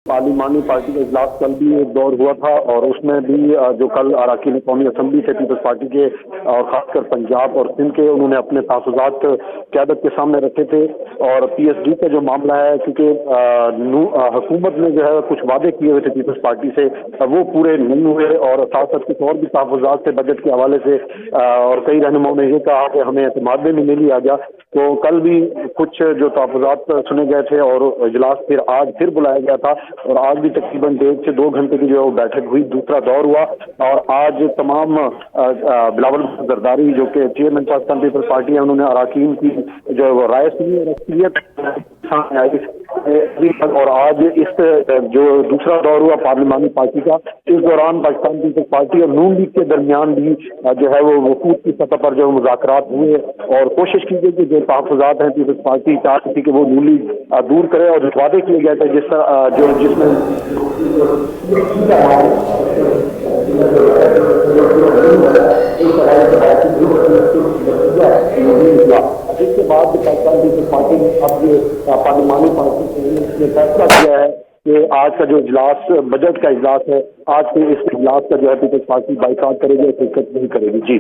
पार्लिमानी party का इजलास कल भी एक दौर हुआ था और उसमें भी जो कल अरकान कौमी असम्बली से पीपल्स पार्टी के और खासकर पंजाब और सिंध के उन्होंने अपने तहफ़्फ़ुज़ात क़यादत के सामने रखे थे। और PSG का जो मामला है, क्योंकि हुकूमत ने जो है कुछ वादे किए हुए थे पीपल्स पार्टी से, वो पूरे नहीं हुए और साथ साथ कुछ और भी तहफ़्फ़ुज़ात थे बजट के हवाले से, और कई रहनुमाओं ने ये कहा कि हमें एतमाद में नहीं लिया गया। तो कल भी कुछ जो तहफ़्फ़ुज़ात सुने गए थे और इजलास फिर आज फिर बुलाया गया था और आज भी तकरीबन 1.5 से 2 घंटे की जो है वो बैठक हुई, दूसरा दौर हुआ। और आज तमाम बिलावल जरदारी जो कि चेयरमैन पाकिस्तान पीपल्स पार्टी है, उन्होंने अरकान की जो है वो राय सुनी और अक्सरियत सामने आई। और आज इस जो दूसरा दौर हुआ पार्लिमानी पार्टी का, इस दौरान पाकिस्तान पीपल्स पार्टी और नून लीग के दरमियान भी जो है वो वफूद की सतह पर जो मुज़ाकरात हुए और कोशिश की गई कि जो तहफ़्फ़ुज़ात हैं पीपल्स पार्टी चाहती थी कि वो नून लीग दूर करे और जो वादे किए गए थे जिसमें जिसके बाद पाकिस्तान पीपल्स पार्टी ने अब ये पार्लिमानी पार्टी ने फैसला किया है कि आज का जो इजलास बजट का इजलास है, आज से इस इजलास का जो है पीपल्स पार्टी बाइकाट करेगी और शिरकत नहीं करेगी। जी।